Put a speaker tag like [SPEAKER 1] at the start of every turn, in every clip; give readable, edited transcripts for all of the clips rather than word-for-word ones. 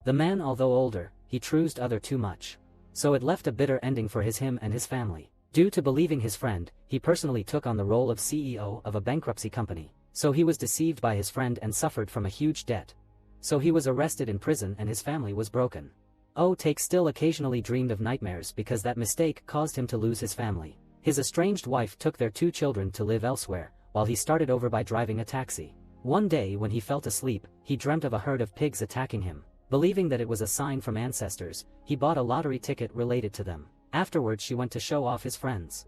[SPEAKER 1] The man, although older, he trusted other too much. So it left a bitter ending for him and his family. Due to believing his friend, he personally took on the role of CEO of a bankruptcy company. So he was deceived by his friend and suffered from a huge debt. So he was arrested in prison and his family was broken. Take still occasionally dreamed of nightmares because that mistake caused him to lose his family. His estranged wife took their 2 children to live elsewhere, while he started over by driving a taxi. One day when he fell asleep, he dreamt of a herd of pigs attacking him. Believing that it was a sign from ancestors, he bought a lottery ticket related to them. Afterwards she went to show off his friends.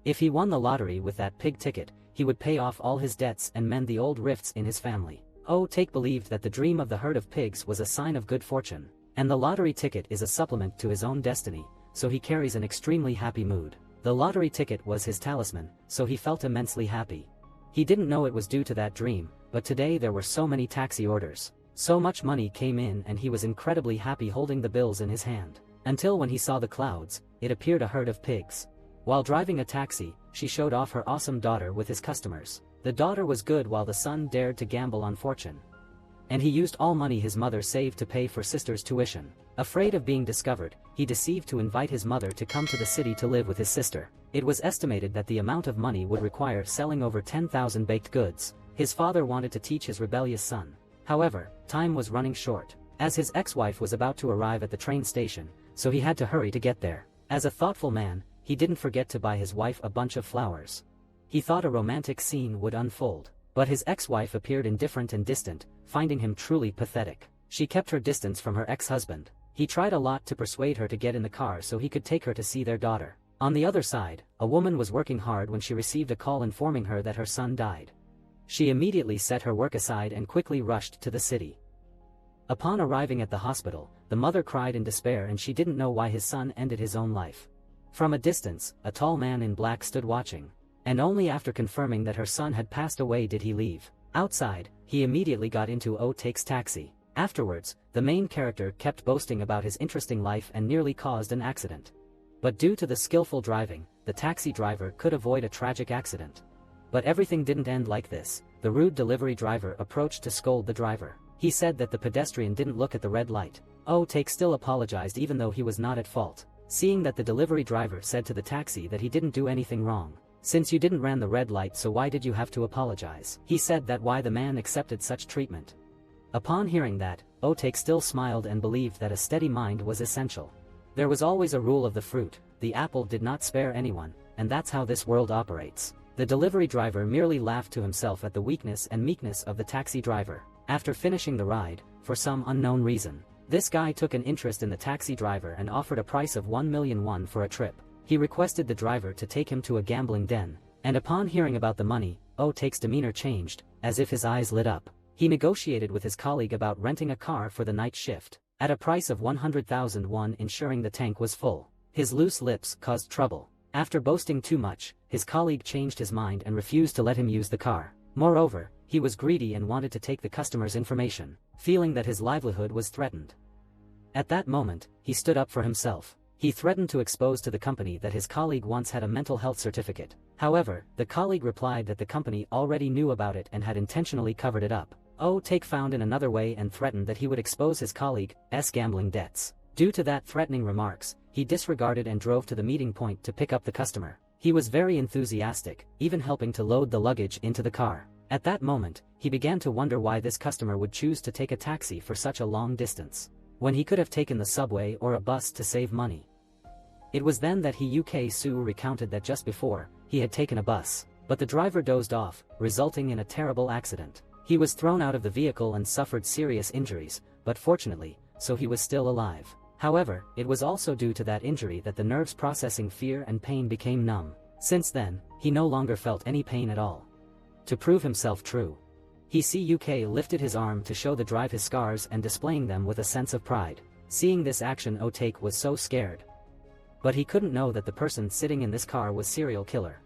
[SPEAKER 1] If he won the lottery with that pig ticket, he would pay off all his debts and mend the old rifts in his family. Take believed that the dream of the herd of pigs was a sign of good fortune, and the lottery ticket is a supplement to his own destiny, so he carries an extremely happy mood. The lottery ticket was his talisman, so he felt immensely happy. He didn't know it was due to that dream, but today there were so many taxi orders. So much money came in and he was incredibly happy holding the bills in his hand. Until when he saw the clouds, it appeared a herd of pigs. While driving a taxi, she showed off her awesome daughter with his customers. The daughter was good while the son dared to gamble on fortune. And he used all money his mother saved to pay for sister's tuition. Afraid of being discovered, he deceived to invite his mother to come to the city to live with his sister. It was estimated that the amount of money would require selling over 10,000 baked goods. His father wanted to teach his rebellious son. However, time was running short, as his ex-wife was about to arrive at the train station, so he had to hurry to get there. As a thoughtful man, he didn't forget to buy his wife a bunch of flowers. He thought a romantic scene would unfold, but his ex-wife appeared indifferent and distant, finding him truly pathetic. She kept her distance from her ex-husband. He tried a lot to persuade her to get in the car so he could take her to see their daughter. On the other side, a woman was working hard when she received a call informing her that her son died. She immediately set her work aside and quickly rushed to the city. Upon arriving at the hospital, the mother cried in despair and she didn't know why his son ended his own life. From a distance, a tall man in black stood watching. And only after confirming that her son had passed away did he leave. Outside, he immediately got into Take's taxi. Afterwards, the main character kept boasting about his interesting life and nearly caused an accident. But due to the skillful driving, the taxi driver could avoid a tragic accident. But everything didn't end like this. The rude delivery driver approached to scold the driver. He said that the pedestrian didn't look at the red light. Take still apologized even though he was not at fault. Seeing that the delivery driver said to the taxi that he didn't do anything wrong. Since you didn't ran the red light, so why did you have to apologize? He said that why the man accepted such treatment. Upon hearing that, Take still smiled and believed that a steady mind was essential. There was always a rule of the fruit, the apple did not spare anyone, and that's how this world operates. The delivery driver merely laughed to himself at the weakness and meekness of the taxi driver. After finishing the ride, for some unknown reason, this guy took an interest in the taxi driver and offered a price of 1,000,000 won for a trip. He requested the driver to take him to a gambling den, and upon hearing about the money, Take's demeanor changed, as if his eyes lit up. He negotiated with his colleague about renting a car for the night shift, at a price of 100,000 won, ensuring the tank was full. His loose lips caused trouble. After boasting too much, his colleague changed his mind and refused to let him use the car. Moreover, he was greedy and wanted to take the customer's information, feeling that his livelihood was threatened. At that moment, he stood up for himself. He threatened to expose to the company that his colleague once had a mental health certificate. However, the colleague replied that the company already knew about it and had intentionally covered it up. Take found in another way and threatened that he would expose his colleague's gambling debts. Due to that threatening remarks, he disregarded and drove to the meeting point to pick up the customer. He was very enthusiastic, even helping to load the luggage into the car. At that moment, he began to wonder why this customer would choose to take a taxi for such a long distance, when he could have taken the subway or a bus to save money. It was then that Sue recounted that just before, he had taken a bus, but the driver dozed off, resulting in a terrible accident. He was thrown out of the vehicle and suffered serious injuries, but fortunately, so he was still alive. However, it was also due to that injury that the nerves processing fear and pain became numb. Since then, he no longer felt any pain at all. To prove himself true, he lifted his arm to show the drive his scars and displaying them with a sense of pride. Seeing this action, Take was so scared. But he couldn't know that the person sitting in this car was serial killer.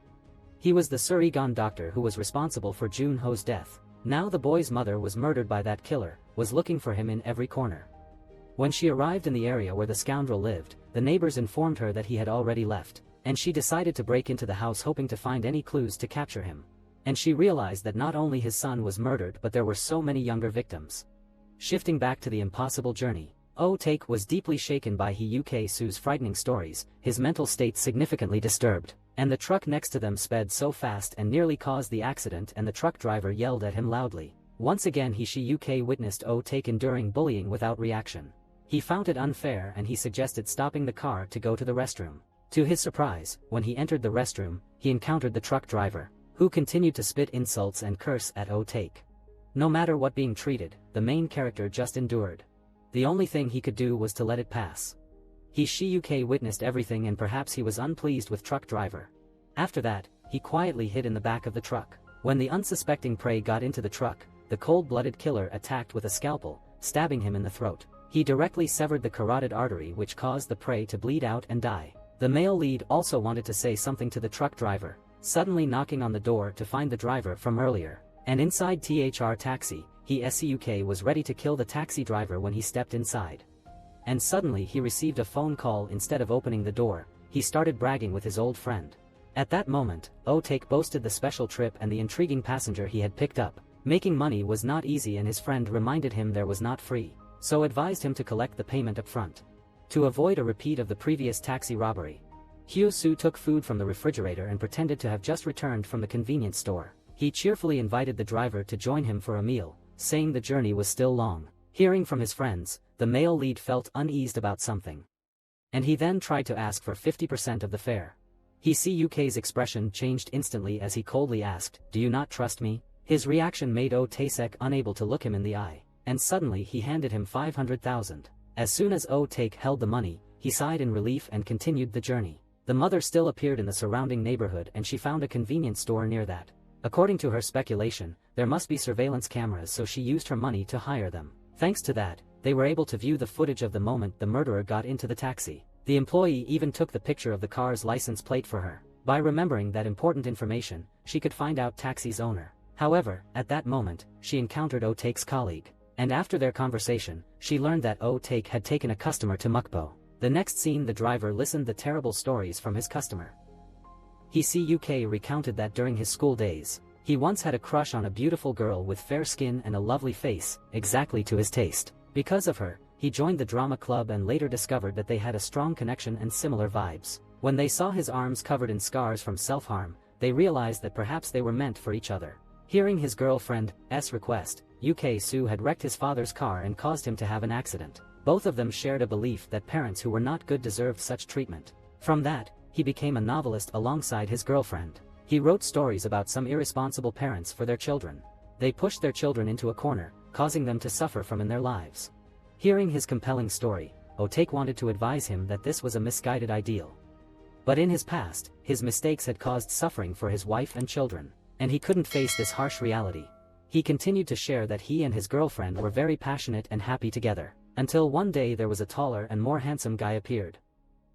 [SPEAKER 1] He was the Surigon doctor who was responsible for Junho's death. Now the boy's mother was murdered by that killer, was looking for him in every corner. When she arrived in the area where the scoundrel lived, the neighbors informed her that he had already left, and she decided to break into the house hoping to find any clues to capture him. And she realized that not only his son was murdered but there were so many younger victims. Shifting back to the impossible journey, Oh Take was deeply shaken by He Su's frightening stories, his mental state significantly disturbed, and the truck next to them sped so fast and nearly caused the accident, and the truck driver yelled at him loudly. Once again She witnessed Oh Take enduring bullying without reaction. He found it unfair and he suggested stopping the car to go to the restroom. To his surprise, when he entered the restroom, he encountered the truck driver, who continued to spit insults and curse at Oh Take. No matter what being treated, the main character just endured. The only thing he could do was to let it pass. She witnessed everything and perhaps he was unpleased with truck driver. After that, he quietly hid in the back of the truck. When the unsuspecting prey got into the truck, the cold-blooded killer attacked with a scalpel, stabbing him in the throat. He directly severed the carotid artery which caused the prey to bleed out and die. The male lead also wanted to say something to the truck driver, suddenly knocking on the door to find the driver from earlier. And inside THR taxi, he was ready to kill the taxi driver when he stepped inside. And suddenly he received a phone call. Instead of opening the door, he started bragging with his old friend. At that moment, Oh Take boasted the special trip and the intriguing passenger he had picked up. Making money was not easy and his friend reminded him there was not free, so advised him to collect the payment up front. To avoid a repeat of the previous taxi robbery, Hyo-soo took food from the refrigerator and pretended to have just returned from the convenience store. He cheerfully invited the driver to join him for a meal, saying the journey was still long. Hearing from his friends, the male lead felt uneased about something, and he then tried to ask for 50% of the fare. He's expression changed instantly as he coldly asked, "Do you not trust me?" His reaction made Oh Tae-sek unable to look him in the eye, and suddenly he handed him 500,000. As soon as Oh Take held the money, he sighed in relief and continued the journey. The mother still appeared in the surrounding neighborhood and she found a convenience store near that. According to her speculation, there must be surveillance cameras, so she used her money to hire them. Thanks to that, they were able to view the footage of the moment the murderer got into the taxi. The employee even took the picture of the car's license plate for her. By remembering that important information, she could find out taxi's owner. However, at that moment, she encountered Oh Take's colleague, and after their conversation, she learned that Oh Take had taken a customer to Mukpo. The next scene, the driver listened the terrible stories from his customer. He recounted that during his school days, he once had a crush on a beautiful girl with fair skin and a lovely face, exactly to his taste. Because of her, he joined the drama club and later discovered that they had a strong connection and similar vibes. When they saw his arms covered in scars from self-harm, they realized that perhaps they were meant for each other. Hearing his girlfriend's request, Soo had wrecked his father's car and caused him to have an accident. Both of them shared a belief that parents who were not good deserved such treatment. From that, he became a novelist alongside his girlfriend. He wrote stories about some irresponsible parents for their children. They pushed their children into a corner, causing them to suffer from in their lives. Hearing his compelling story, Oh Take wanted to advise him that this was a misguided ideal. But in his past, his mistakes had caused suffering for his wife and children, and he couldn't face this harsh reality. He continued to share that he and his girlfriend were very passionate and happy together, until one day there was a taller and more handsome guy appeared.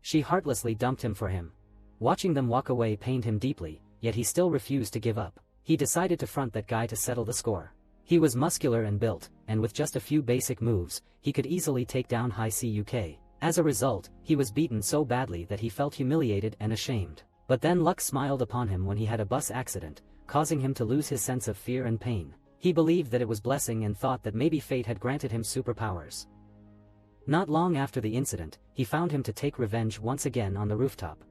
[SPEAKER 1] She heartlessly dumped him for him. Watching them walk away pained him deeply, yet he still refused to give up. He decided to front that guy to settle the score. He was muscular and built, and with just a few basic moves, he could easily take down Cuk. As a result, he was beaten so badly that he felt humiliated and ashamed. But then luck smiled upon him when he had a bus accident, causing him to lose his sense of fear and pain. He believed that it was blessing and thought that maybe fate had granted him superpowers. Not long after the incident, he found him to take revenge once again on the rooftop.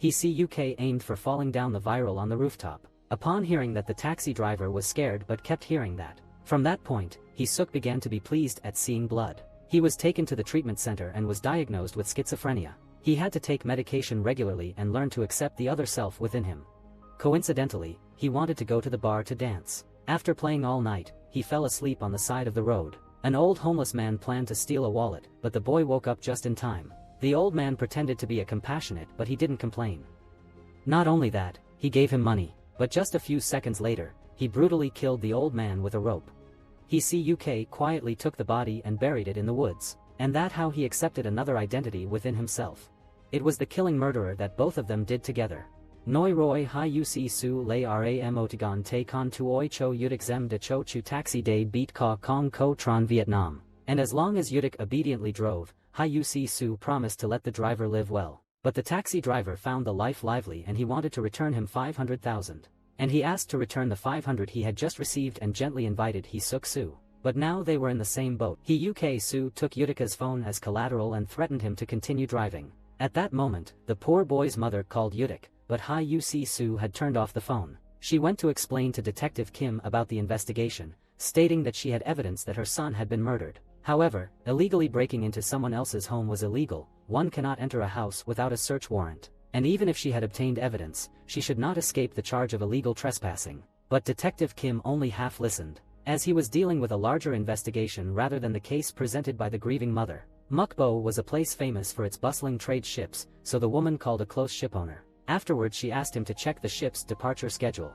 [SPEAKER 1] Cuk aimed for falling down the viral on the rooftop. Upon hearing that, the taxi driver was scared but kept hearing that. From that point, Suk began to be pleased at seeing blood. He was taken to the treatment center and was diagnosed with schizophrenia. He had to take medication regularly and learn to accept the other self within him. Coincidentally, he wanted to go to the bar to dance. After playing all night, he fell asleep on the side of the road. An old homeless man planned to steal a wallet, but the boy woke up just in time. The old man pretended to be a compassionate, but he didn't complain. Not only that, he gave him money, but just a few seconds later, he brutally killed the old man with a rope. Cuk quietly took the body and buried it in the woods, and that's how he accepted another identity within himself. It was the killing murderer that both of them did together. Noi roi hai uc su lay ram otagon te con tuoi cho yudik zem de cho chu taxi day beat ka kong ko tron Vietnam. And as long as Yudik obediently drove, Hai uc su promised to let the driver live well. But the taxi driver found the life lively and he wanted to return him 500,000. And he asked to return the 500 he had just received and gently invited Suk Su. but now they were in the same boat. He Soo took Utika's phone as collateral and threatened him to continue driving. At that moment, the poor boy's mother called Utik, but Soo had turned off the phone. She went to explain to Detective Kim about the investigation, stating that she had evidence that her son had been murdered. However, illegally breaking into someone else's home was illegal. One cannot enter a house without a search warrant. And even if she had obtained evidence, she should not escape the charge of illegal trespassing. But Detective Kim only half listened, as he was dealing with a larger investigation rather than the case presented by the grieving mother. Mukbo was a place famous for its bustling trade ships, so the woman called a close shipowner. Afterwards she asked him to check the ship's departure schedule.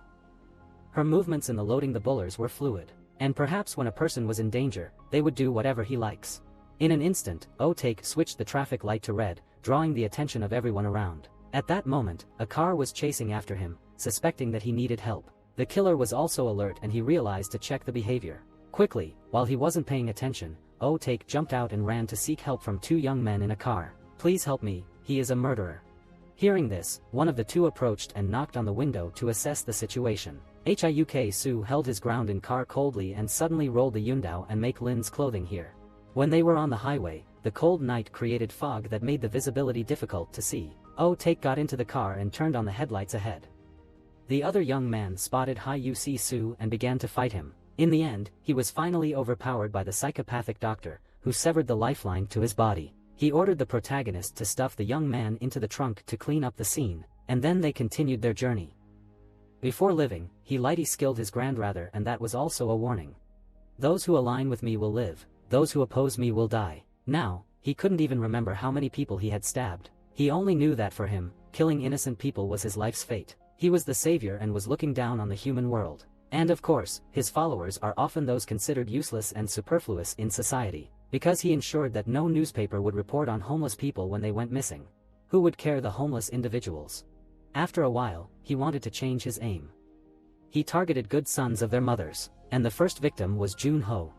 [SPEAKER 1] Her movements in the loading the bullers were fluid, and perhaps when a person was in danger, they would do whatever he likes. In an instant, Take switched the traffic light to red, drawing the attention of everyone around. At that moment, a car was chasing after him, suspecting that he needed help. The killer was also alert and he realized to check the behavior. Quickly, while he wasn't paying attention, Take jumped out and ran to seek help from two young men in a car. "Please help me, he is a murderer." Hearing this, one of the two approached and knocked on the window to assess the situation. Soo held his ground in car coldly and suddenly rolled the Yundao and make Lin's clothing here. When they were on the highway, the cold night created fog that made the visibility difficult to see. Take got into the car and turned on the headlights ahead. The other young man spotted Soo and began to fight him. In the end, he was finally overpowered by the psychopathic doctor, who severed the lifeline to his body. He ordered the protagonist to stuff the young man into the trunk to clean up the scene, and then they continued their journey. Before living, he lightly skilled his grandfather, and that was also a warning. "Those who align with me will live, those who oppose me will die." Now, he couldn't even remember how many people he had stabbed. He only knew that for him, killing innocent people was his life's fate. He was the savior and was looking down on the human world. And of course, his followers are often those considered useless and superfluous in society, because he ensured that no newspaper would report on homeless people when they went missing. Who would care the homeless individuals? After a while, he wanted to change his aim. He targeted good sons of their mothers, and the first victim was Jun-ho.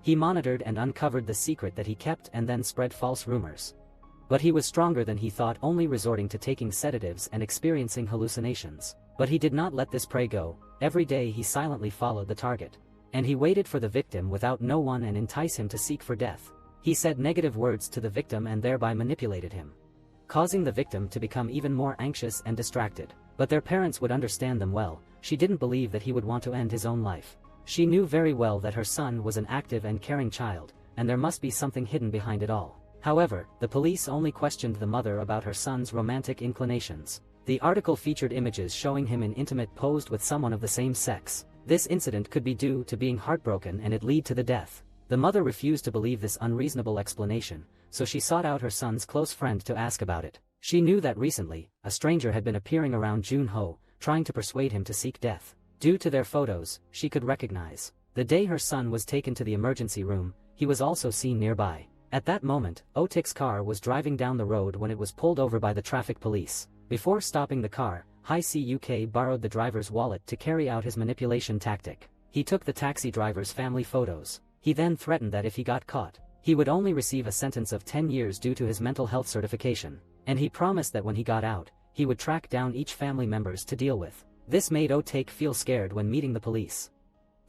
[SPEAKER 1] He monitored and uncovered the secret that he kept and then spread false rumors. But he was stronger than he thought, only resorting to taking sedatives and experiencing hallucinations. But he did not let this prey go. Every day he silently followed the target. And he waited for the victim without no one and entice him to seek for death. He said negative words to the victim and thereby manipulated him, causing the victim to become even more anxious and distracted. But their parents would understand them well. She didn't believe that he would want to end his own life. She knew very well that her son was an active and caring child, and there must be something hidden behind it all. However, the police only questioned the mother about her son's romantic inclinations. The article featured images showing him in intimate posed with someone of the same sex. This incident could be due to being heartbroken and it lead to the death. The mother refused to believe this unreasonable explanation, so she sought out her son's close friend to ask about it. She knew that recently, a stranger had been appearing around Jun-ho, trying to persuade him to seek death. Due to their photos, she could recognize. The day her son was taken to the emergency room, he was also seen nearby. At that moment, Otik's car was driving down the road when it was pulled over by the traffic police. Before stopping the car, Suk borrowed the driver's wallet to carry out his manipulation tactic. He took the taxi driver's family photos. He then threatened that if he got caught, he would only receive a sentence of 10 years due to his mental health certification. And he promised that when he got out, he would track down each family members to deal with. This made Otik feel scared when meeting the police.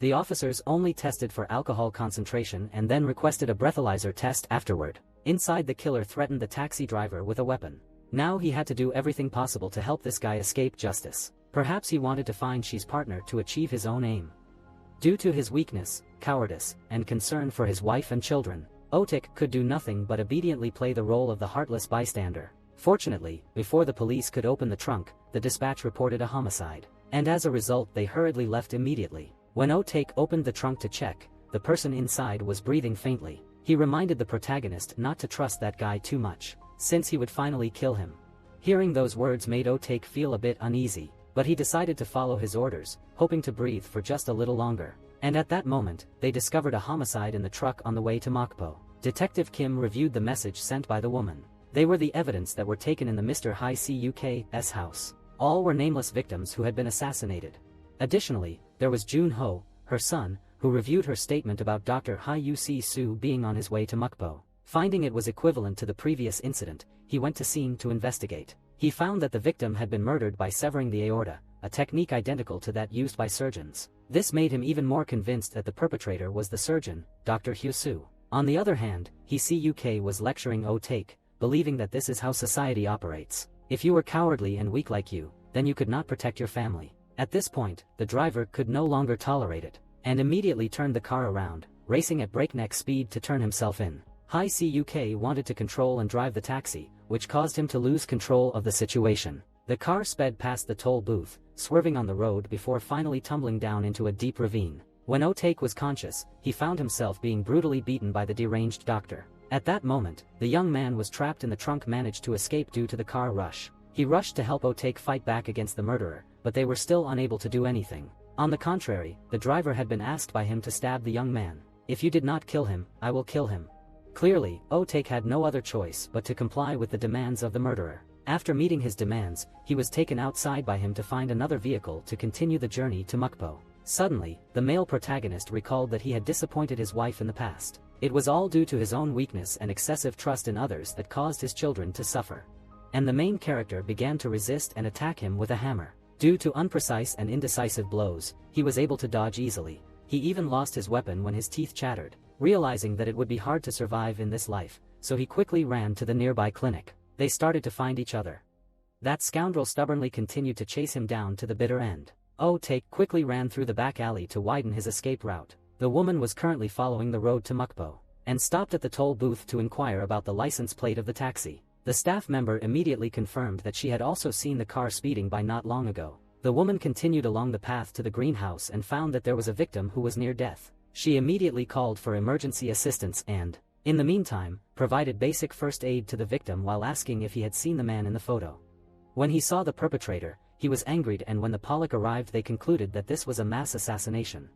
[SPEAKER 1] The officers only tested for alcohol concentration and then requested a breathalyzer test afterward. Inside, the killer threatened the taxi driver with a weapon. Now he had to do everything possible to help this guy escape justice. Perhaps he wanted to find Shi's partner to achieve his own aim. Due to his weakness, cowardice, and concern for his wife and children, Otik could do nothing but obediently play the role of the heartless bystander. Fortunately, before the police could open the trunk, the dispatch reported a homicide, and as a result they hurriedly left immediately. When Otik opened the trunk to check, the person inside was breathing faintly. He reminded the protagonist not to trust that guy too much, since he would finally kill him. Hearing those words made Otik feel a bit uneasy, but he decided to follow his orders, hoping to breathe for just a little longer. And at that moment, they discovered a homicide in the truck on the way to Mokpo. Detective Kim reviewed the message sent by the woman. They were the evidence that were taken in the Mr. Suk's house. All were nameless victims who had been assassinated. Additionally, there was Jun-ho, her son, who reviewed her statement about Dr. Soo being on his way to Mukpo. Finding it was equivalent to the previous incident, he went to scene to investigate. He found that the victim had been murdered by severing the aorta, a technique identical to that used by surgeons. This made him even more convinced that the perpetrator was the surgeon, Dr. Hyo-soo. On the other hand, He-suk was lecturing Oh-taek, believing that this is how society operates. If you were cowardly and weak like you, then you could not protect your family. At this point, the driver could no longer tolerate it, and immediately turned the car around, racing at breakneck speed to turn himself in. He-suk wanted to control and drive the taxi, which caused him to lose control of the situation. The car sped past the toll booth, swerving on the road before finally tumbling down into a deep ravine. When Oh-taek was conscious, he found himself being brutally beaten by the deranged doctor. At that moment, the young man was trapped in the trunk managed to escape due to the car rush. He rushed to help Oh-taek fight back against the murderer, but they were still unable to do anything. On the contrary, the driver had been asked by him to stab the young man. "If you did not kill him, I will kill him." Clearly, Oh-taek had no other choice but to comply with the demands of the murderer. After meeting his demands, he was taken outside by him to find another vehicle to continue the journey to Mukpo. Suddenly, the male protagonist recalled that he had disappointed his wife in the past. It was all due to his own weakness and excessive trust in others that caused his children to suffer. And the main character began to resist and attack him with a hammer. Due to imprecise and indecisive blows, he was able to dodge easily. He even lost his weapon when his teeth chattered. Realizing that it would be hard to survive in this life, so he quickly ran to the nearby clinic. They started to find each other. That scoundrel stubbornly continued to chase him down to the bitter end. Oh-taek quickly ran through the back alley to widen his escape route. The woman was currently following the road to Mukpo, and stopped at the toll booth to inquire about the license plate of the taxi. The staff member immediately confirmed that she had also seen the car speeding by not long ago. The woman continued along the path to the greenhouse and found that there was a victim who was near death. She immediately called for emergency assistance and, in the meantime, provided basic first aid to the victim while asking if he had seen the man in the photo. When he saw the perpetrator, he was angered, and when the Pollock arrived they concluded that this was a mass assassination.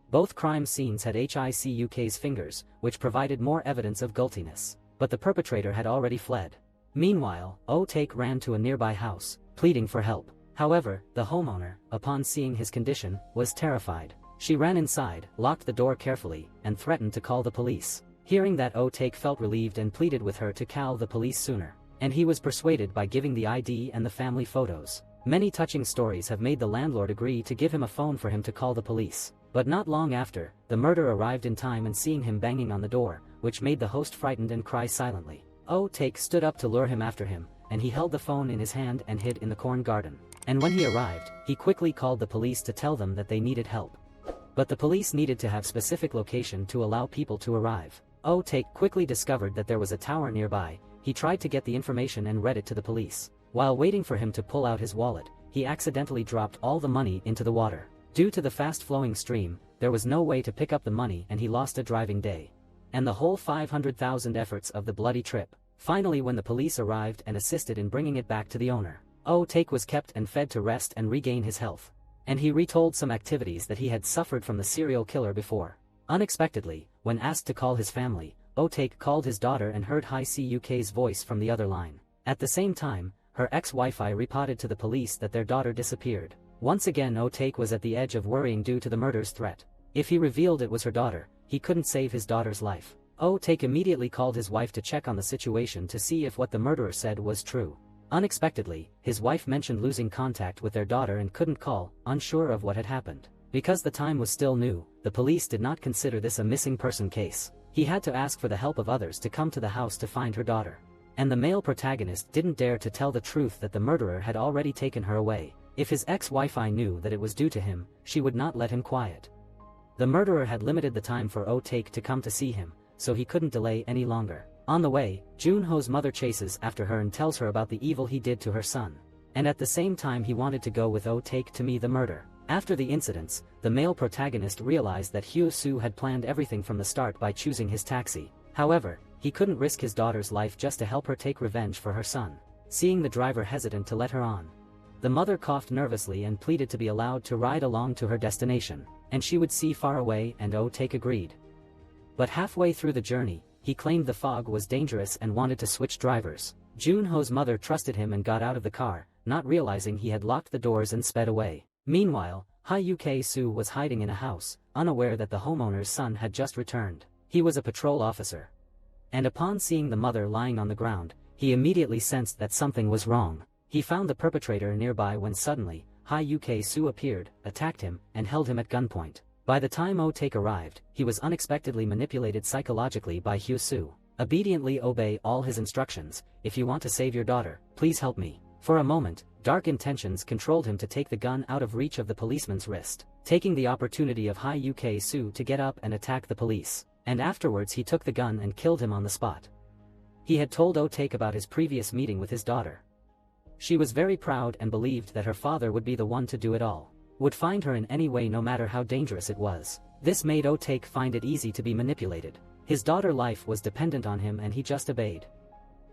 [SPEAKER 1] Both crime scenes had Hisuk's fingers, which provided more evidence of guiltiness, but the perpetrator had already fled. Meanwhile, Oh-taek ran to a nearby house, pleading for help. However, the homeowner, upon seeing his condition, was terrified. She ran inside, locked the door carefully, and threatened to call the police. Hearing that, Oh-taek felt relieved and pleaded with her to call the police sooner. And he was persuaded by giving the ID and the family photos. Many touching stories have made the landlord agree to give him a phone for him to call the police. But not long after, the murderer arrived in time, and seeing him banging on the door, which made the host frightened and cry silently. Oh-taek stood up to lure him after him, and he held the phone in his hand and hid in the corn garden. And when he arrived, he quickly called the police to tell them that they needed help. But the police needed to have specific location to allow people to arrive. Oh-taek quickly discovered that there was a tower nearby. He tried to get the information and read it to the police. While waiting for him to pull out his wallet, he accidentally dropped all the money into the water. Due to the fast-flowing stream, there was no way to pick up the money, and he lost a driving day. And the whole 500,000 efforts of the bloody trip. Finally, when the police arrived and assisted in bringing it back to the owner, Oh-taek was kept and fed to rest and regain his health. And he retold some activities that he had suffered from the serial killer before. Unexpectedly, when asked to call his family, Oh-taek called his daughter and heard Hisuk's voice from the other line. At the same time, her ex-wife reported to the police that their daughter disappeared. Once again, Oh-taek was at the edge of worrying due to the murder's threat. If he revealed it was her daughter, he couldn't save his daughter's life. Oh-taek immediately called his wife to check on the situation to see if what the murderer said was true. Unexpectedly, his wife mentioned losing contact with their daughter and couldn't call, unsure of what had happened. Because the time was still new, the police did not consider this a missing person case. He had to ask for the help of others to come to the house to find her daughter. And the male protagonist didn't dare to tell the truth that the murderer had already taken her away. If his ex-wife knew that it was due to him, she would not let him quiet. The murderer had limited the time for Oh-taek to come to see him, so he couldn't delay any longer. On the way, Junho's mother chases after her and tells her about the evil he did to her son. And at the same time he wanted to go with Oh-taek to meet the murder. After the incidents, the male protagonist realized that Hyo-soo had planned everything from the start by choosing his taxi. However, he couldn't risk his daughter's life just to help her take revenge for her son. Seeing the driver hesitant to let her on, the mother coughed nervously and pleaded to be allowed to ride along to her destination, and she would see far away, and Oh-taek agreed. But halfway through the journey, he claimed the fog was dangerous and wanted to switch drivers. Junho's mother trusted him and got out of the car, not realizing he had locked the doors and sped away. Meanwhile, Hyuk-soo was hiding in a house, unaware that the homeowner's son had just returned. He was a patrol officer. And upon seeing the mother lying on the ground, he immediately sensed that something was wrong. He found the perpetrator nearby when suddenly, Soo appeared, attacked him, and held him at gunpoint. By the time O-Take arrived, he was unexpectedly manipulated psychologically by Soo. Obediently obey all his instructions. If you want to save your daughter, please help me. For a moment, dark intentions controlled him to take the gun out of reach of the policeman's wrist, taking the opportunity of Soo to get up and attack the police. And afterwards he took the gun and killed him on the spot. He had told O-Take about his previous meeting with his daughter. She was very proud and believed that her father would be the one to do it all, would find her in any way no matter how dangerous it was. This made O-Take find it easy to be manipulated. His daughter's life was dependent on him and he just obeyed.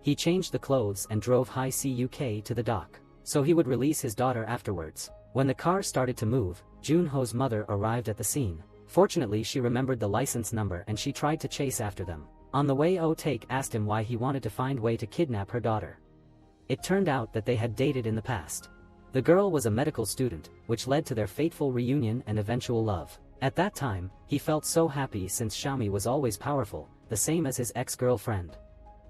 [SPEAKER 1] He changed the clothes and drove Soo to the dock, so he would release his daughter afterwards. When the car started to move, Junho's mother arrived at the scene. Fortunately she remembered the license number and she tried to chase after them. On the way O-Take asked him why he wanted to find a way to kidnap her daughter. It turned out that they had dated in the past. The girl was a medical student, which led to their fateful reunion and eventual love. At that time, he felt so happy since Xiaomi was always powerful, the same as his ex-girlfriend.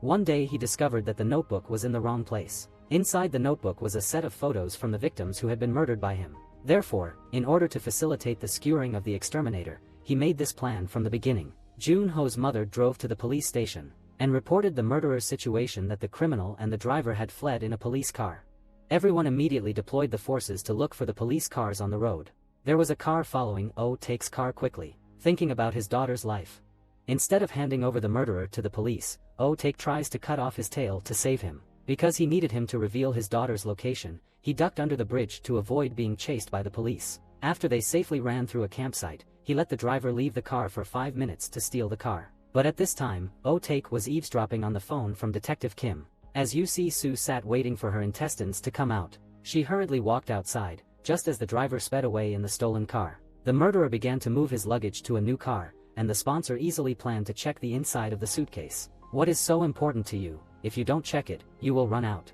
[SPEAKER 1] One day he discovered that the notebook was in the wrong place. Inside the notebook was a set of photos from the victims who had been murdered by him. Therefore, in order to facilitate the skewering of the exterminator, he made this plan from the beginning. Junho's mother drove to the police station and reported the murderer's situation that the criminal and the driver had fled in a police car. Everyone immediately deployed the forces to look for the police cars on the road. There was a car following O-Take's car quickly, thinking about his daughter's life. Instead of handing over the murderer to the police, O-Take tries to cut off his tail to save him. Because he needed him to reveal his daughter's location, he ducked under the bridge to avoid being chased by the police. After they safely ran through a campsite, he let the driver leave the car for 5 minutes to steal the car. But at this time, O-Take was eavesdropping on the phone from Detective Kim. As Soo sat waiting for her intestines to come out, she hurriedly walked outside, just as the driver sped away in the stolen car. The murderer began to move his luggage to a new car, and the sponsor easily planned to check the inside of the suitcase. What is so important to you? If you don't check it, you will run out.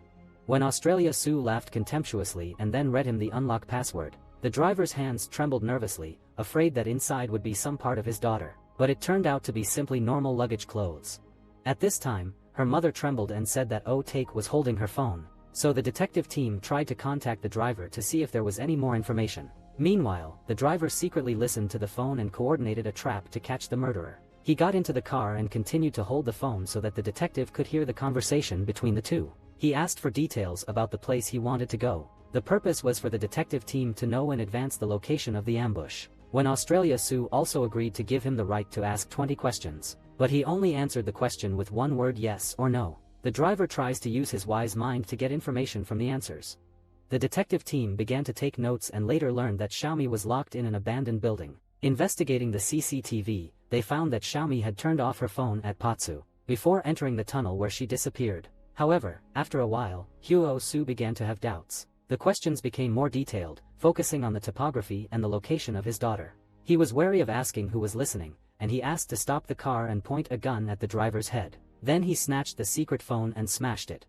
[SPEAKER 1] When Soo laughed contemptuously and then read him the unlock password, the driver's hands trembled nervously, afraid that inside would be some part of his daughter. But it turned out to be simply normal luggage clothes. At this time, her mother trembled and said that O-Take was holding her phone, so the detective team tried to contact the driver to see if there was any more information. Meanwhile, the driver secretly listened to the phone and coordinated a trap to catch the murderer. He got into the car and continued to hold the phone so that the detective could hear the conversation between the two. He asked for details about the place he wanted to go. The purpose was for the detective team to know in advance the location of the ambush. When Soo also agreed to give him the right to ask 20 questions, but he only answered the question with one word, yes or no. The driver tries to use his wise mind to get information from the answers. The detective team began to take notes and later learned that Xiaomi was locked in an abandoned building. Investigating the CCTV, they found that Xiaomi had turned off her phone at Patsu before entering the tunnel where she disappeared. However, after a while, Soo began to have doubts. The questions became more detailed, focusing on the topography and the location of his daughter. He was wary of asking who was listening, and he asked to stop the car and point a gun at the driver's head. Then he snatched the secret phone and smashed it.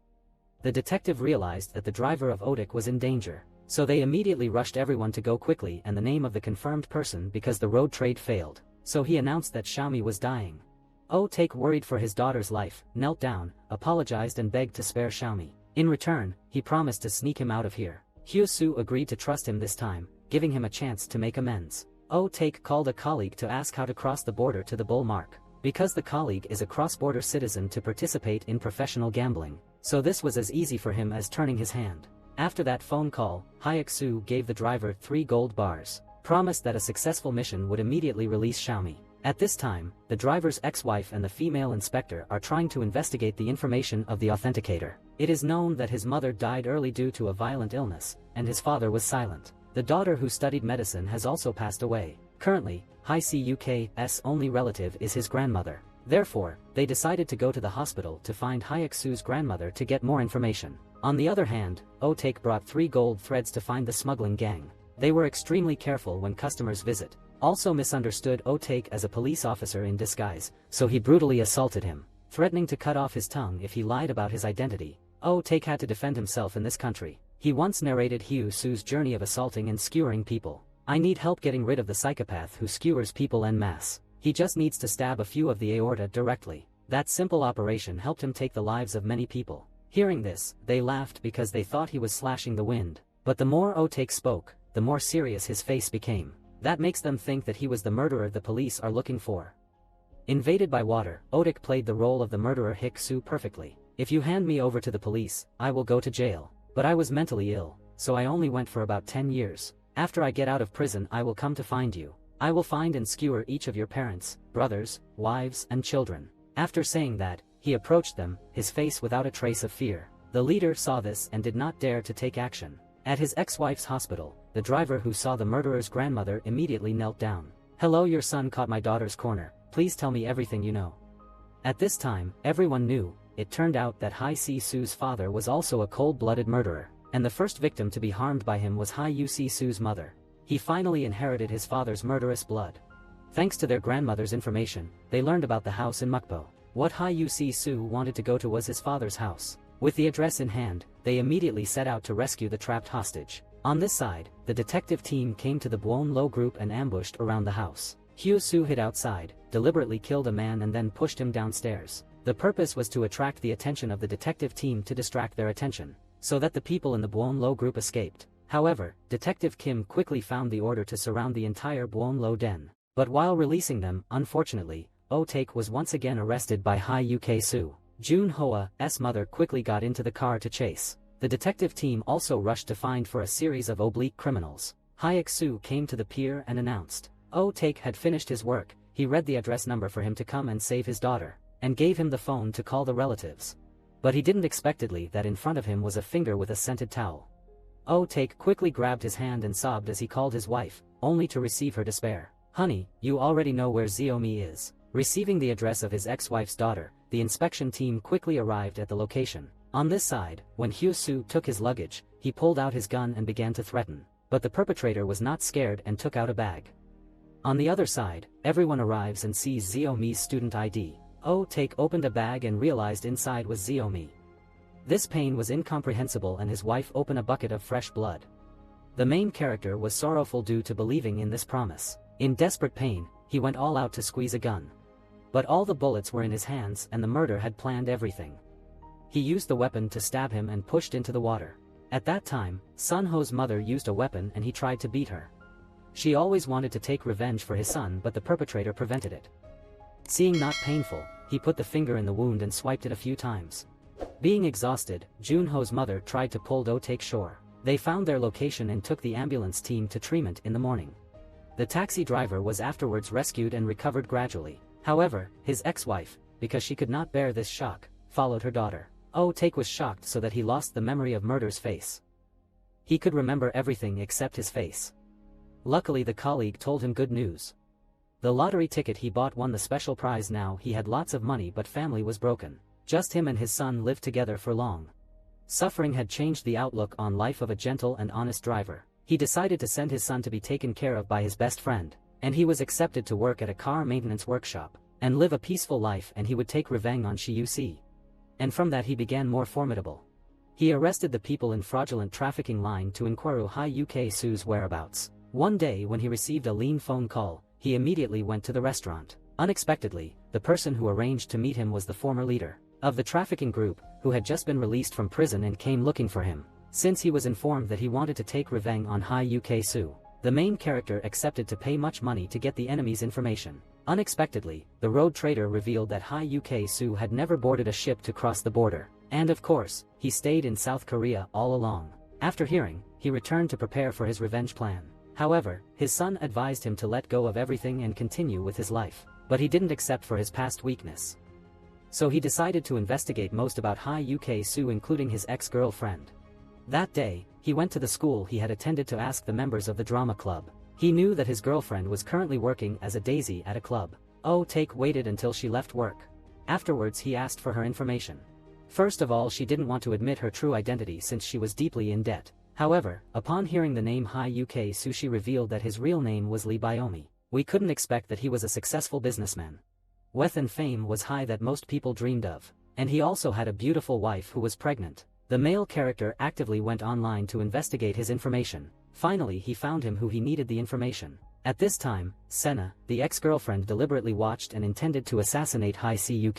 [SPEAKER 1] The detective realized that the driver of O-Take was in danger, so they immediately rushed everyone to go quickly and the name of the confirmed person because the road trade failed, so he announced that Xiaomi was dying. O-Take, worried for his daughter's life, knelt down, apologized and begged to spare Xiaomi. In return, he promised to sneak him out of here. Soo agreed to trust him this time, giving him a chance to make amends. O-Take called a colleague to ask how to cross the border to the bull mark, because the colleague is a cross-border citizen to participate in professional gambling, so this was as easy for him as turning his hand. After that phone call, Soo gave the driver 3 gold bars, promised that a successful mission would immediately release Xiaomi. At this time, the driver's ex-wife and the female inspector are trying to investigate the information of the authenticator. It is known that his mother died early due to a violent illness, and his father was silent. The daughter who studied medicine has also passed away. Currently, Soo's only relative is his grandmother. Therefore, they decided to go to the hospital to find Soo's grandmother to get more information. On the other hand, O-Take brought 3 gold threads to find the smuggling gang. They were extremely careful when customers visit. Also misunderstood O-Take as a police officer in disguise, so he brutally assaulted him, threatening to cut off his tongue if he lied about his identity. O-Take had to defend himself in this country. He once narrated Soo's journey of assaulting and skewering people. I need help getting rid of the psychopath who skewers people en masse. He just needs to stab a few of the aorta directly. That simple operation helped him take the lives of many people. Hearing this, they laughed because they thought he was slashing the wind. But the more Otake spoke, the more serious his face became. That makes them think that he was the murderer the police are looking for. Invaded by water, Otake played the role of the murderer Hik-soo perfectly. If you hand me over to the police, I will go to jail. But I was mentally ill, so I only went for about 10 years. After I get out of prison I will come to find you. I will find and skewer each of your parents, brothers, wives and children. After saying that, he approached them, his face without a trace of fear. The leader saw this and did not dare to take action. At his ex-wife's hospital, the driver who saw the murderer's grandmother immediately knelt down. "Hello, your son caught my daughter's corner. Please tell me everything you know." At this time, everyone knew. It turned out that Hye-si-soo's father was also a cold-blooded murderer, and the first victim to be harmed by him was Hye-si-soo's mother. He finally inherited his father's murderous blood. Thanks to their grandmother's information, they learned about the house in Mukpo. What Hye-si-soo wanted to go to was his father's house. With the address in hand, they immediately set out to rescue the trapped hostage. On this side, the detective team came to the Buon-lo group and ambushed around the house. Hye-soo hid outside, deliberately killed a man and then pushed him downstairs. The purpose was to attract the attention of the detective team to distract their attention, so that the people in the Buon-lo group escaped. However, Detective Kim quickly found the order to surround the entire Buon-lo den. But while releasing them, unfortunately, Otake was once again arrested by Hye-soo. Jun-hoa's mother quickly got into the car to chase. The detective team also rushed to find for a series of oblique criminals. Hye-soo came to the pier and announced Otake had finished his work. He read the address number for him to come and save his daughter, and gave him the phone to call the relatives. But he didn't expectedly that in front of him was a finger with a scented towel. Otake quickly grabbed his hand and sobbed as he called his wife, only to receive her despair. "Honey, you already know where Ziomi is." Receiving the address of his ex-wife's daughter, the inspection team quickly arrived at the location. On this side, when Hye-soo took his luggage, he pulled out his gun and began to threaten. But the perpetrator was not scared and took out a bag. On the other side, everyone arrives and sees Ziomi's student ID. Otake opened a bag and realized inside was Ziomi. This pain was incomprehensible and his wife opened a bucket of fresh blood. The main character was sorrowful due to believing in this promise. In desperate pain, he went all out to squeeze a gun. But all the bullets were in his hands and the murderer had planned everything. He used the weapon to stab him and pushed into the water. At that time, Sunho's mother used a weapon and he tried to beat her. She always wanted to take revenge for his son, but the perpetrator prevented it. Seeing not painful, he put the finger in the wound and swiped it a few times. Being exhausted, Junho's mother tried to pull Otake shore. They found their location and took the ambulance team to treatment in the morning. The taxi driver was afterwards rescued and recovered gradually. However, his ex-wife, because she could not bear this shock, followed her daughter. Otake was shocked so that he lost the memory of murder's face. He could remember everything except his face. Luckily the colleague told him good news. The lottery ticket he bought won the special prize. Now he had lots of money but family was broken. Just him and his son lived together for long. Suffering had changed the outlook on life of a gentle and honest driver. He decided to send his son to be taken care of by his best friend, and he was accepted to work at a car maintenance workshop, and live a peaceful life, and he would take revenge on Hye-soo. And from that he began more formidable. He arrested the people in fraudulent trafficking line to inquire Hye-soo's whereabouts. One day when he received a lean phone call, he immediately went to the restaurant. Unexpectedly, the person who arranged to meet him was the former leader of the trafficking group, who had just been released from prison and came looking for him, since he was informed that he wanted to take revenge on Hye-soo. The main character accepted to pay much money to get the enemy's information. Unexpectedly, the road trader revealed that Hye-soo had never boarded a ship to cross the border, and of course, he stayed in South Korea all along. After hearing, he returned to prepare for his revenge plan. However, his son advised him to let go of everything and continue with his life, but he didn't accept for his past weakness. So he decided to investigate most about Hye-soo, including his ex-girlfriend. That day, he went to the school he had attended to ask the members of the drama club. He knew that his girlfriend was currently working as a daisy at a club. Otake waited until she left work. Afterwards he asked for her information. First of all, she didn't want to admit her true identity since she was deeply in debt. However, upon hearing the name Hye-soo, she revealed that his real name was Lee Byomi. We couldn't expect that he was a successful businessman. Wealth and fame was high that most people dreamed of, and he also had a beautiful wife who was pregnant. The male character actively went online to investigate his information. Finally he found him who he needed the information. At this time, Sena, the ex-girlfriend, deliberately watched and intended to assassinate Hye-soo.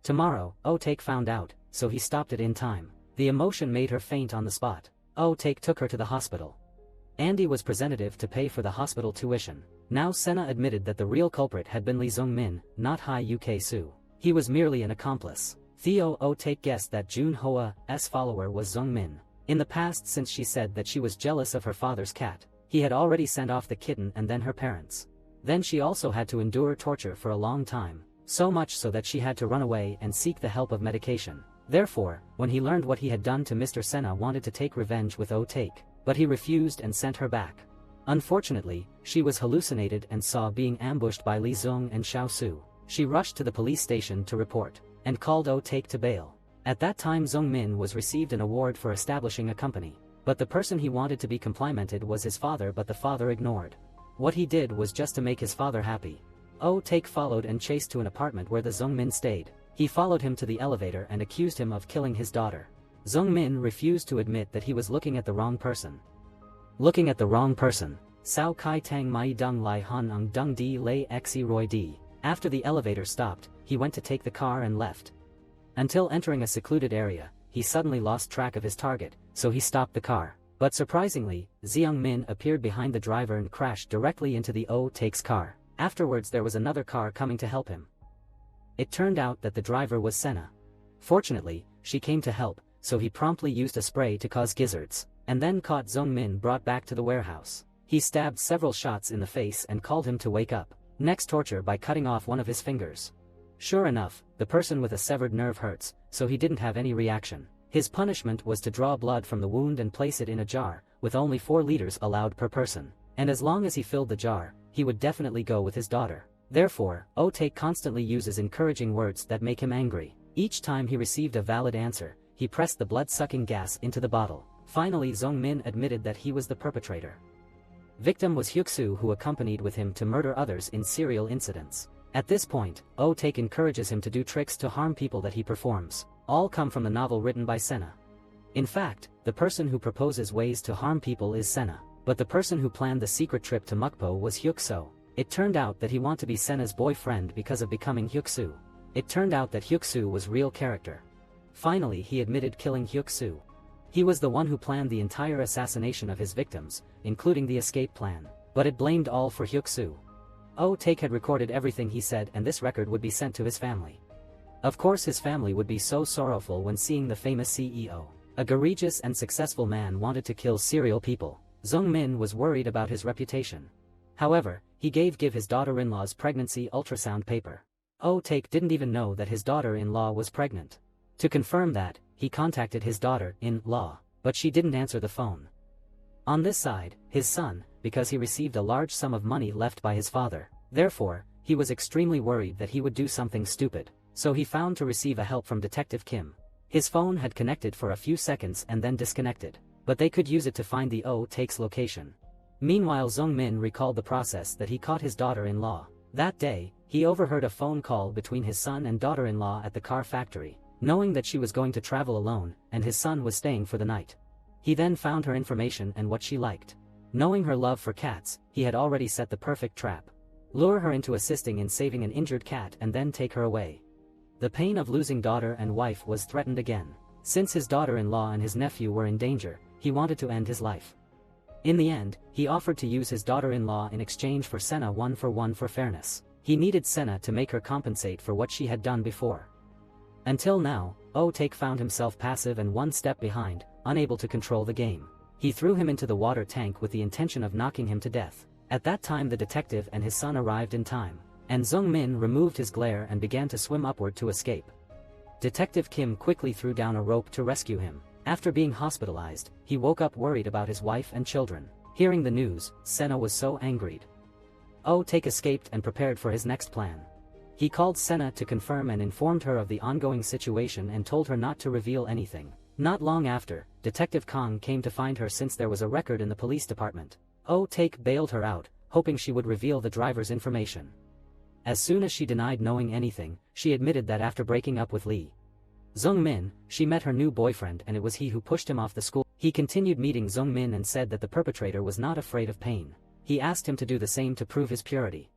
[SPEAKER 1] Tomorrow, Otake found out, so he stopped it in time. The emotion made her faint on the spot. Oh Take took her to the hospital. Andy was representative to pay for the hospital tuition. Now Sena admitted that the real culprit had been Lee Jong-min, not Hai Uk-soo. He was merely an accomplice. Theo Oh Take guessed that Jun Hoa's follower was Jong-min. In the past, since she said that she was jealous of her father's cat, he had already sent off the kitten and then her parents. Then she also had to endure torture for a long time, so much so that she had to run away and seek the help of medication. Therefore, when he learned what he had done to Mr. Sena, wanted to take revenge with Oh Take, but he refused and sent her back. Unfortunately, she was hallucinated and saw being ambushed by Lee Zong and Xiao Su. She rushed to the police station to report, and called Oh Take to bail. At that time Jong-min was received an award for establishing a company, but the person he wanted to be complimented was his father, but the father ignored. What he did was just to make his father happy. Oh Take followed and chased to an apartment where the Jong-min stayed. He followed him to the elevator and accused him of killing his daughter. Jong-min refused to admit that he was looking at the wrong person. Looking at the wrong person. Sao Kai Tang Mai Dung Lai Han Ung Dung Di Lei Xi Roy Di. After the elevator stopped, he went to take the car and left. Until entering a secluded area, he suddenly lost track of his target, so he stopped the car. But surprisingly, Jeong Min appeared behind the driver and crashed directly into the Oh Take's car. Afterwards there was another car coming to help him. It turned out that the driver was Sena. Fortunately, she came to help, so he promptly used a spray to cause gizzards, and then caught Jong Min brought back to the warehouse. He stabbed several shots in the face and called him to wake up. Next torture by cutting off one of his fingers. Sure enough, the person with a severed nerve hurts, so he didn't have any reaction. His punishment was to draw blood from the wound and place it in a jar, with only 4 liters allowed per person. And as long as he filled the jar, he would definitely go with his daughter. Therefore, Oh Take constantly uses encouraging words that make him angry. Each time he received a valid answer, he pressed the blood-sucking gas into the bottle. Finally Jong Min admitted that he was the perpetrator. Victim was Hyuk-soo, who accompanied with him to murder others in serial incidents. At this point, Oh Take encourages him to do tricks to harm people that he performs. All come from the novel written by Sena. In fact, the person who proposes ways to harm people is Sena, but the person who planned the secret trip to Mukpo was Hyuk-soo. It turned out that he wanted to be Sena's boyfriend because of becoming Hyuk-soo. It turned out that Hyuk-soo was real character. Finally he admitted killing Hyuk-soo. He was the one who planned the entire assassination of his victims, including the escape plan, but it blamed all for Hyuk-soo. Oh Take had recorded everything he said, and this record would be sent to his family. Of course his family would be so sorrowful when seeing the famous CEO. A courageous and successful man wanted to kill serial people. Jong Min was worried about his reputation. However, he gave his daughter-in-law's pregnancy ultrasound paper. Oh Take didn't even know that his daughter-in-law was pregnant. To confirm that, he contacted his daughter-in-law, but she didn't answer the phone. On this side, his son, because he received a large sum of money left by his father. Therefore, he was extremely worried that he would do something stupid, so he found to receive a help from Detective Kim. His phone had connected for a few seconds and then disconnected, but they could use it to find the Oh Take's location. Meanwhile Jong Min recalled the process that he caught his daughter-in-law. That day, he overheard a phone call between his son and daughter-in-law at the car factory, knowing that she was going to travel alone, and his son was staying for the night. He then found her information and what she liked. Knowing her love for cats, he had already set the perfect trap. Lure her into assisting in saving an injured cat and then take her away. The pain of losing daughter and wife was threatened again. Since his daughter-in-law and his nephew were in danger, he wanted to end his life. In the end, he offered to use his daughter-in-law in exchange for Sena 1-for-1 for fairness. He needed Sena to make her compensate for what she had done before. Until now, Oh Take found himself passive and one step behind, unable to control the game. He threw him into the water tank with the intention of knocking him to death. At that time the detective and his son arrived in time, and Jong Min removed his glare and began to swim upward to escape. Detective Kim quickly threw down a rope to rescue him. After being hospitalized, he woke up worried about his wife and children. Hearing the news, Sena was so angered. Oh Take escaped and prepared for his next plan. He called Sena to confirm and informed her of the ongoing situation and told her not to reveal anything. Not long after, Detective Kong came to find her since there was a record in the police department. Oh Take bailed her out, hoping she would reveal the driver's information. As soon as she denied knowing anything, she admitted that after breaking up with Lee Jong Min, she met her new boyfriend and it was he who pushed him off the school. He continued meeting Jong Min and said that the perpetrator was not afraid of pain. He asked him to do the same to prove his purity.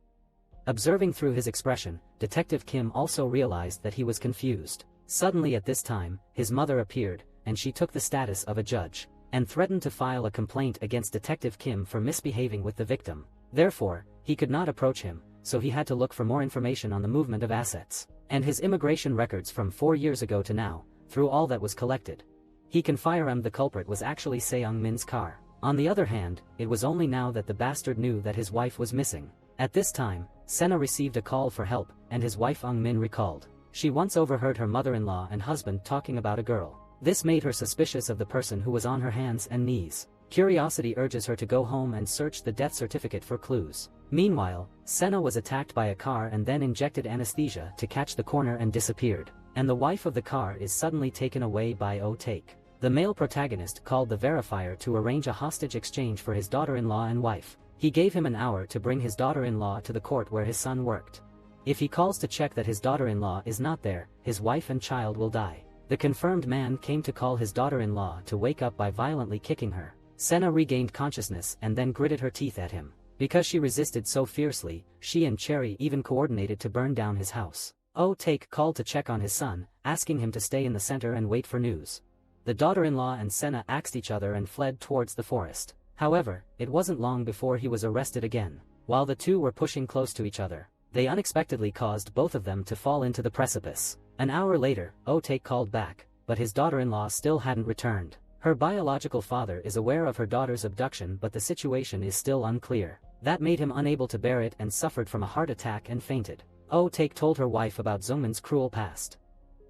[SPEAKER 1] Observing through his expression, Detective Kim also realized that he was confused. Suddenly at this time, his mother appeared, and she took the status of a judge. and threatened to file a complaint against Detective Kim for misbehaving with the victim. Therefore, he could not approach him, so he had to look for more information on the movement of assets, and his immigration records from 4 years ago to now, through all that was collected. He confirmed the culprit was actually Seong-min's car. On the other hand, it was only now that the bastard knew that his wife was missing. At this time, Sena received a call for help, and his wife Eung-min recalled. She once overheard her mother-in-law and husband talking about a girl. This made her suspicious of the person who was on her hands and knees. Curiosity urges her to go home and search the death certificate for clues. Meanwhile, Sena was attacked by a car and then injected anesthesia to catch the corner and disappeared. And the wife of the car is suddenly taken away by Oh Taek. The male protagonist called the verifier to arrange a hostage exchange for his daughter-in-law and wife. He gave him an hour to bring his daughter-in-law to the court where his son worked. If he calls to check that his daughter-in-law is not there, his wife and child will die. The confirmed man came to call his daughter-in-law to wake up by violently kicking her. Sena regained consciousness and then gritted her teeth at him. Because she resisted so fiercely, she and Cherry even coordinated to burn down his house. Oh Taek called to check on his son, asking him to stay in the center and wait for news. The daughter-in-law and Sena axed each other and fled towards the forest. However, it wasn't long before he was arrested again. While the two were pushing close to each other, they unexpectedly caused both of them to fall into the precipice. An hour later, Oh Taek called back, but his daughter-in-law still hadn't returned. Her biological father is aware of her daughter's abduction, but the situation is still unclear. That made him unable to bear it and suffered from a heart attack and fainted. Oh Taek told her wife about Zongmin's cruel past.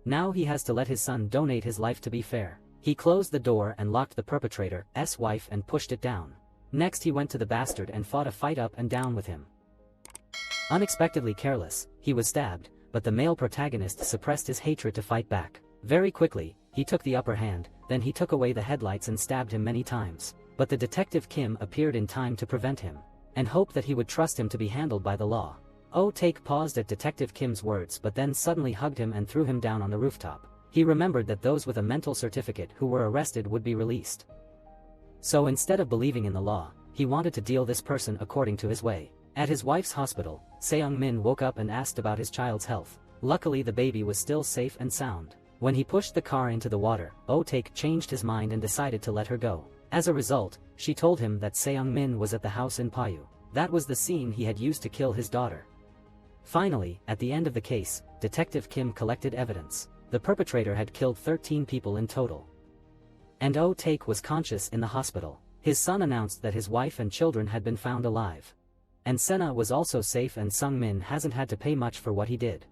[SPEAKER 1] Now he has to let his son donate his life to be fair. He closed the door and locked the perpetrator's wife and pushed it down. Next he went to the bastard and fought a fight up and down with him. Unexpectedly careless, he was stabbed, but the male protagonist suppressed his hatred to fight back. Very quickly, he took the upper hand, then he took away the headlights and stabbed him many times. But the detective Kim appeared in time to prevent him, and hoped that he would trust him to be handled by the law. Oh Taek paused at Detective Kim's words but then suddenly hugged him and threw him down on the rooftop. He remembered that those with a mental certificate who were arrested would be released. So instead of believing in the law, he wanted to deal this person according to his way. At his wife's hospital, Seong-min woke up and asked about his child's health. Luckily the baby was still safe and sound. When he pushed the car into the water, Oh Taek changed his mind and decided to let her go. As a result, she told him that Seong-min was at the house in Payu. That was the scene he had used to kill his daughter. Finally, at the end of the case, Detective Kim collected evidence. The perpetrator had killed 13 people in total. And Oh Taek was conscious in the hospital. His son announced that his wife and children had been found alive. And Sena was also safe and Seong-min hasn't had to pay much for what he did.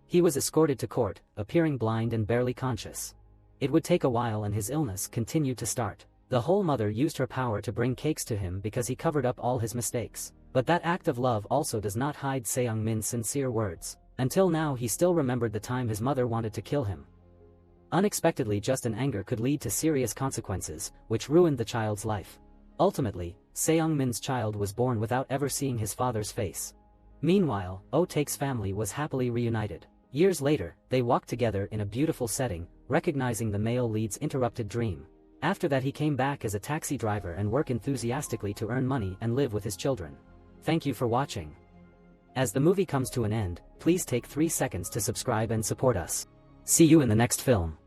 [SPEAKER 1] He was escorted to court, appearing blind and barely conscious. It would take a while and his illness continued to start. The whole mother used her power to bring cakes to him because he covered up all his mistakes. But that act of love also does not hide Seong-min's sincere words. Until now he still remembered the time his mother wanted to kill him. Unexpectedly just an anger could lead to serious consequences, which ruined the child's life. Ultimately, Seong-min's child was born without ever seeing his father's face. Meanwhile, Oh Taek's family was happily reunited. Years later, they walked together in a beautiful setting, recognizing the male lead's interrupted dream. After that he came back as a taxi driver and worked enthusiastically to earn money and live with his children. Thank you for watching. As the movie comes to an end, please take 3 seconds to subscribe and support us. See you in the next film.